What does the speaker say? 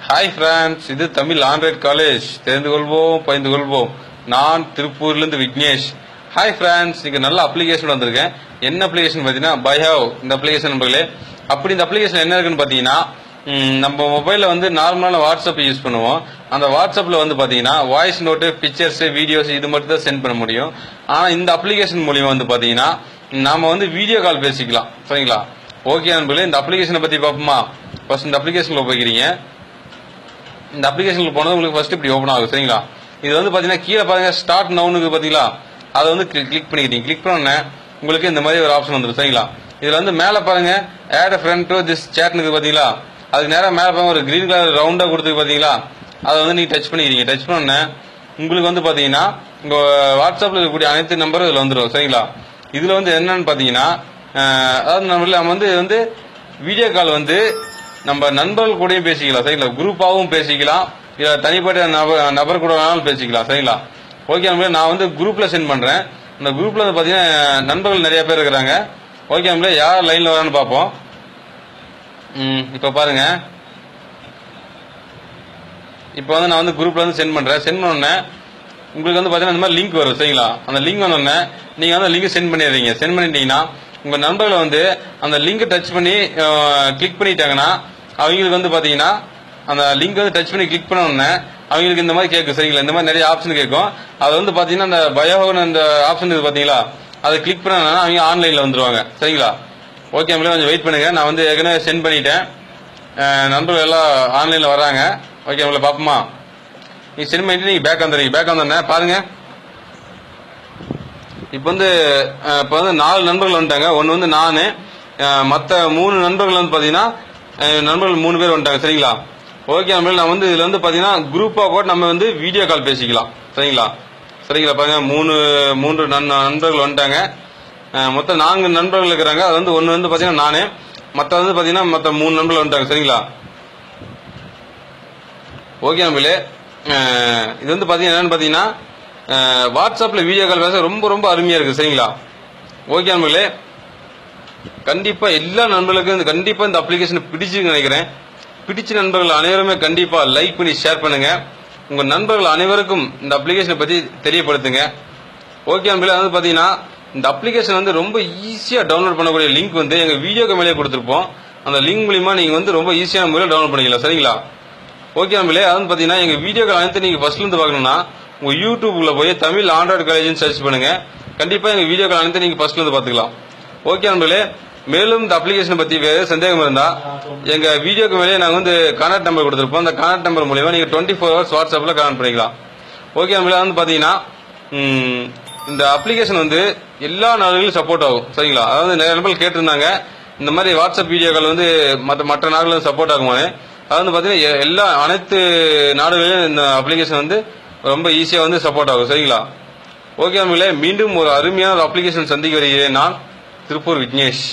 Hi friends, இது Tamil Android college. தெரிந்து கொள்வோம், பகிர்ந்து கொள்வோம். நான் திருப்பூர்லேருந்து விக்னேஷ். ஹாய் ஃப்ரெண்ட்ஸ், இங்கே நல்ல அப்ளிகேஷன் வந்திருக்கேன். என்ன அப்ளிகேஷன் பார்த்தீங்கன்னா பைஹவ். இந்த அப்ளிகேஷன் நம்பர்களே, அப்படி இந்த அப்ளிகேஷன் என்ன இருக்குன்னு பார்த்தீங்கன்னா, நம்ம மொபைலில் வந்து நார்மலான வாட்ஸ்அப் யூஸ் பண்ணுவோம். அந்த வாட்ஸ்அப்பில் வந்து பார்த்தீங்கன்னா வாய்ஸ் நோட்டு, பிக்சர்ஸ், வீடியோஸ் இது மட்டும் தான் சென்ட் பண்ண முடியும். ஆனால் இந்த அப்ளிகேஷன் மூலியமா வந்து பார்த்தீங்கன்னா நாம வந்து வீடியோ கால் பேசிக்கலாம். சரிங்களா? ஓகே நண்பர்களே, இந்த அப்ளிகேஷனை பற்றி பார்ப்போமா? ஃபர்ஸ்ட் இந்த அப்ளிகேஷனில் போய்க்கிறீங்க. இந்த அப்ளிகேஷனுக்கு போனது உங்களுக்கு ஃபர்ஸ்ட் இப்படி ஓப்பன் ஆகும். சரிங்களா? இது வந்து பார்த்தீங்கன்னா கீழே பாருங்க, ஸ்டார்ட் நவுனுக்கு பார்த்தீங்களா, அதை வந்து கிளிக் பண்ணிக்கிறீங்க. கிளிக் பண்ண உங்களுக்கு இந்த மாதிரி ஒரு ஆப்ஷன் வந்துடும். சரிங்களா? இதுல வந்து மேலே பாருங்க, ஆட் ஃப்ரெண்ட் டு திஸ் சேட்னுக்கு பார்த்தீங்களா, அதுக்கு நேரம் மேலே பாருங்க ஒரு கிரீன் கலர் ரவுண்டா கொடுத்து பார்த்தீங்களா, அதை வந்து நீங்க டச் பண்ணிக்கிறீங்க. டச் பண்ண உங்களுக்கு வந்து பார்த்தீங்கன்னா உங்க வாட்ஸ்அப்ல இருக்கக்கூடிய அனைத்து நம்பரும் இதுல வந்துடும். சரிங்களா? இதுல வந்து என்னன்னு பார்த்தீங்கன்னா, அதாவது நம்ம வந்து வீடியோ கால் வந்து நம்ம நண்பர்கள் கூடயும் பேசிக்கலாம். சரிங்களா? குரூப்பாகவும் பேசிக்கலாம், இல்ல தனிப்பட்ட நபர் கூட வேணாலும் பேசிக்கலாம். சரிங்களா? ஓகே, நான் வந்து குரூப்ல சென்ட் பண்றேன். இந்த குரூப்ல வந்து பாத்தீங்கன்னா நண்பர்கள் நிறைய பேர் இருக்கிறாங்க. ஓகே, யார் லைன்ல வரான்னு பார்ப்போம். இப்ப பாருங்க, இப்ப வந்து நான் வந்து குரூப்ல வந்து சென்ட் பண்றேன். சென்ட் பண்ண உங்களுக்கு வந்து பாத்தீங்கன்னா இந்த மாதிரி லிங்க் வரும். சரிங்களா? அந்த லிங்க் வந்தோடனே நீங்க வந்து லிங்க் சென்ட் பண்ணிடுறீங்க. சென்ட் பண்ணிட்டீங்கன்னா உங்க நண்பர்களை வந்து அந்த லிங்க் டச் பண்ணி கிளிக் பண்ணிட்டாங்கன்னா அவங்களுக்கு வந்து பாத்தீங்கன்னா அந்த லிங்க் வந்து டச் பண்ணி கிளிக் பண்ண உடனே அவங்களுக்கு இந்த மாதிரி கேட்கும். சரிங்களா? இந்த மாதிரி நிறைய ஆப்ஷன் கேட்கும். அது வந்து பாத்தீங்கன்னா அந்த பயோன்னு அந்த ஆப்ஷன் இது பாத்தீங்களா, அதை கிளிக் பண்ணா அவங்க ஆன்லைன்ல வந்துருவாங்க. சரிங்களா? ஓகே, கொஞ்சம் வெயிட் பண்ணுங்க. நான் வந்து ஏற்கனவே சென்ட் பண்ணிட்டேன். நண்பர்கள் எல்லாம் ஆன்லைன்ல வர்றாங்க. ஓகே, பாப்போமா? நீங்க சென்ட் பண்ணிட்டு நீங்க பேக் வந்துடுறீங்க. பேக் வந்தோடனே பாருங்க, இப்ப வந்து 4 நண்பர்கள் வந்துட்டாங்க. ஒன்னு வந்து நானு, மத்த 3 நண்பர்கள் வந்து பாத்தீங்கன்னா நண்பர்கள் 3 பேர் வந்துட்டாங்க. சரிங்களா? ஓகே, நான் வந்து இதுல வந்து பாத்தீங்கன்னா குரூப்பா கூட நம்ம வந்து வீடியோ கால் பேசிக்கலாம். சரிங்களா? பாருங்க, 3 நண்பர்கள் வந்துட்டாங்க. மொத்தம் 4 நண்பர்கள் இருக்கிறாங்க. அது வந்து ஒன்னு வந்து பாத்தீங்கன்னா நானு, மத்த வந்து பாத்தீங்கன்னா மொத்த 3 நண்பர்கள் வந்துட்டாங்க. சரிங்களா? ஓகே நம்மளே, இது வந்து பாத்தீங்கன்னா என்னன்னு பாத்தீங்கன்னா வாட்ஸ்அப்ல வீடியோ கால் பேச ரொம்ப ரொம்ப அருமையா இருக்கு. சரிங்களா? ஓகே நம்மளே, கண்டிப்பா எல்லா நண்பர்களுக்கும் கண்டிப்பா இந்த அப்ளிகேஷன் பிடிச்சுன்னு நினைக்கிறேன். பிடிச்ச நண்பர்கள் அனைவருமே கண்டிப்பா லைக் பண்ணி ஷேர் பண்ணுங்க. உங்க நண்பர்கள் அனைவருக்கும் இந்த அப்ளிகேஷனை பத்தி தெரியப்படுத்துங்க. ஓகே நம்மளே, வந்து பாத்தீங்கன்னா இந்த அப்ளிகேஷன் வந்து ரொம்ப ஈஸியா டவுன்லோட் பண்ணக்கூடிய லிங்க் வந்து எங்க வீடியோக்கு மேலே கொடுத்துருப்போம். அந்த லிங்க் மூலியமா நீங்க வந்து ரொம்ப ஈஸியான முறையில் டவுன்லோட் பண்ணிக்கலாம். சரிங்களா? ஓகே நம்மளே, அது பாத்தீங்கன்னா எங்க வீடியோக்கள் அனைத்து நீங்க ஃபர்ஸ்ட்ல இருந்து பார்க்கணும்னா உங்க யூடியூப்ல போய் தமிழ் ஆண்ட்ராய்டு காலேஜ் சர்ச் பண்ணுங்க. கண்டிப்பா எங்க வீடியோக்கள் அனைத்து நீங்க ஃபர்ஸ்ட்ல இருந்து பாத்துக்கலாம். ஓகே நம்மளே, மேலும் இந்த அப்ளிகேஷன் பத்தி வேற சந்தேகம் இருந்தா எங்க வீடியோக்கு மேலே நாங்க வந்து கான்டாக்ட் நம்பர் கொடுத்திருப்போம். அந்த கான்டாக்ட் நம்பர் மூலமா நீங்க 24 ஹவர்ஸ் வாட்ஸ்அப்ல கான்டாக்ட் பண்ணிக்கலாம். ஓகே நம்மளே, வந்து பாத்தீங்கன்னா இந்த அப்ளிகேஷன் வந்து எல்லா நாடுகளிலும் சப்போர்ட் ஆகும். சரிங்களா? அதாவது நிறைய நண்பர்கள் கேட்டிருந்தாங்க இந்த மாதிரி வாட்ஸ்அப் வீடியோ கால் வந்து மற்ற நாடுகளும் சப்போர்ட் ஆகுமானே. அது வந்து பாத்தீங்கன்னா அனைத்து நாடுகளிலும் இந்த அப்ளிகேஷன் வந்து ரொம்ப ஈஸியா வந்து சப்போர்ட் ஆகும். சரிங்களா? ஓகே நம்மளே, மீண்டும் ஒரு அருமையான ஒரு அப்ளிகேஷன் சந்திக்க வருகிறேன். நான் திருப்பூர் விக்னேஷ்.